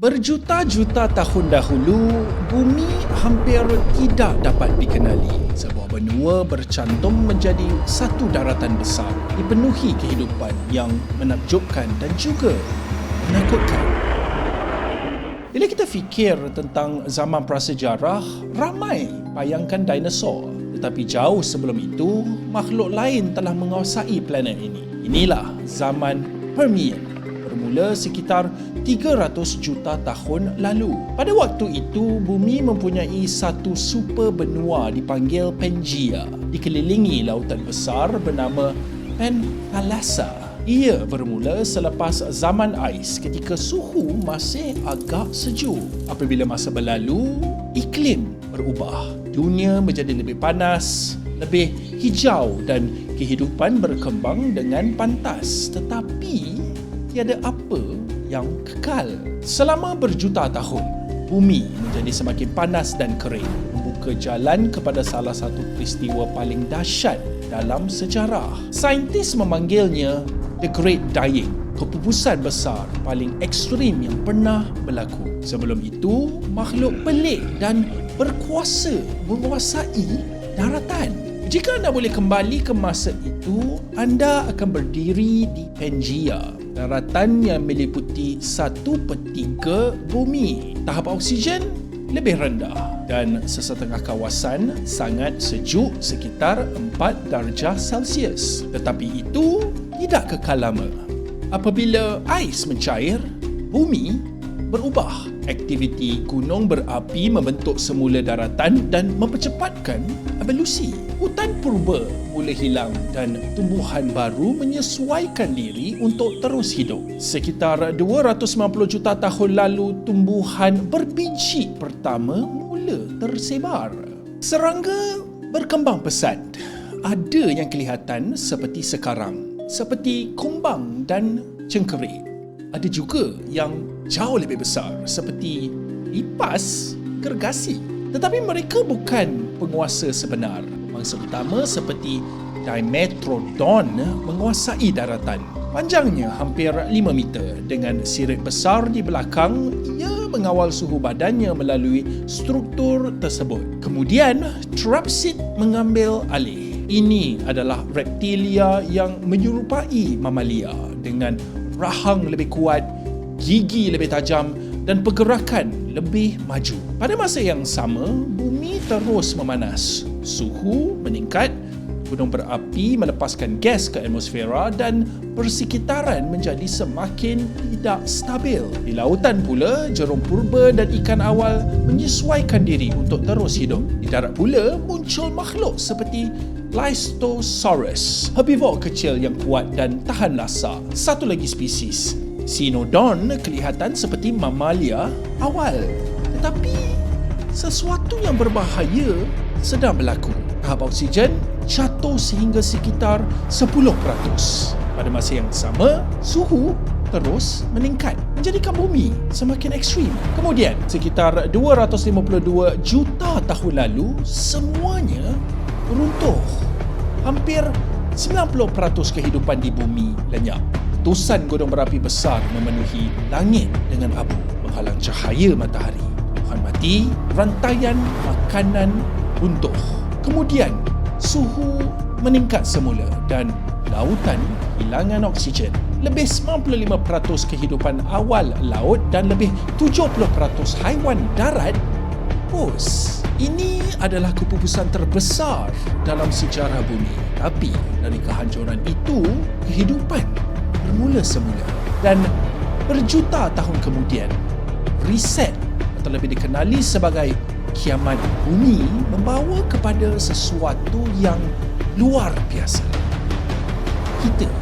Berjuta-juta tahun dahulu, bumi hampir tidak dapat dikenali. Sebuah benua bercantum menjadi satu daratan besar, dipenuhi kehidupan yang menakjubkan dan juga menakutkan. Bila kita fikir tentang zaman prasejarah, ramai bayangkan dinosaur. Tetapi jauh sebelum itu, makhluk lain telah menguasai planet ini. Inilah zaman Permian. Bermula sekitar 300 juta tahun lalu. Pada waktu itu, bumi mempunyai satu super benua dipanggil Pangaea, dikelilingi lautan besar bernama Thalassa. Ia bermula selepas zaman ais ketika suhu masih agak sejuk. Apabila masa berlalu, iklim berubah. Dunia menjadi lebih panas, lebih hijau dan kehidupan berkembang dengan pantas. Tetapi tiada apa yang kekal. Selama berjuta tahun, bumi menjadi semakin panas dan kering, membuka jalan kepada salah satu peristiwa paling dahsyat dalam sejarah. Saintis memanggilnya The Great Dying, kepupusan besar paling ekstrim yang pernah berlaku. Sebelum itu, makhluk pelik dan berkuasa menguasai daratan. Jika anda boleh kembali ke masa itu, anda akan berdiri di Pangaea, daratan yang meliputi 1/3 bumi. Tahap oksigen lebih rendah dan sesetengah kawasan sangat sejuk sekitar 4 darjah Celsius. Tetapi itu tidak kekal lama. Apabila ais mencair, bumi berubah. Aktiviti gunung berapi membentuk semula daratan dan mempercepatkan evolusi. Hutan purba mula hilang dan tumbuhan baru menyesuaikan diri untuk terus hidup. Sekitar 290 juta tahun lalu, tumbuhan berbiji pertama mula tersebar. Serangga berkembang pesat. Ada yang kelihatan seperti sekarang, seperti kumbang dan cengkerik. Ada juga yang jauh lebih besar seperti lipas, gergasi. Tetapi mereka bukan penguasa sebenar. Mangsa utama seperti Dimetrodon menguasai daratan. Panjangnya hampir 5 meter. Dengan sirip besar di belakang, ia mengawal suhu badannya melalui struktur tersebut. Kemudian, Therapsid mengambil alih. Ini adalah reptilia yang menyerupai mamalia dengan rahang lebih kuat, gigi lebih tajam dan pergerakan lebih maju. Pada masa yang sama, bumi terus memanas. Suhu meningkat, gunung berapi melepaskan gas ke atmosfera dan persekitaran menjadi semakin tidak stabil. Di lautan pula, jerum purba dan ikan awal menyesuaikan diri untuk terus hidup. Di darat pula, muncul makhluk seperti Listosaurus, herbivor kecil yang kuat dan tahan lasa. Satu lagi spesies, Cynodon, kelihatan seperti mamalia awal. Tetapi, sesuatu yang berbahaya sedang berlaku. Tahap oksigen jatuh sehingga sekitar 10%. Pada masa yang sama, suhu terus meningkat, menjadikan bumi semakin ekstrim. Kemudian, sekitar 252 juta tahun lalu, semuanya runtuh. Hampir 90% kehidupan di bumi lenyap. Letusan gunung berapi besar memenuhi langit dengan abu, menghalang cahaya matahari. Tumbuhan mati, rantaian makanan runtuh. Kemudian, suhu meningkat semula dan lautan kehilangan oksigen. Lebih 95% kehidupan awal laut dan lebih 70% haiwan darat pus. Ini adalah kepupusan terbesar dalam sejarah bumi. Tapi dari kehancuran itu, kehidupan bermula semula. Dan berjuta tahun kemudian, reset atau lebih dikenali sebagai kiamat bumi membawa kepada sesuatu yang luar biasa. Kita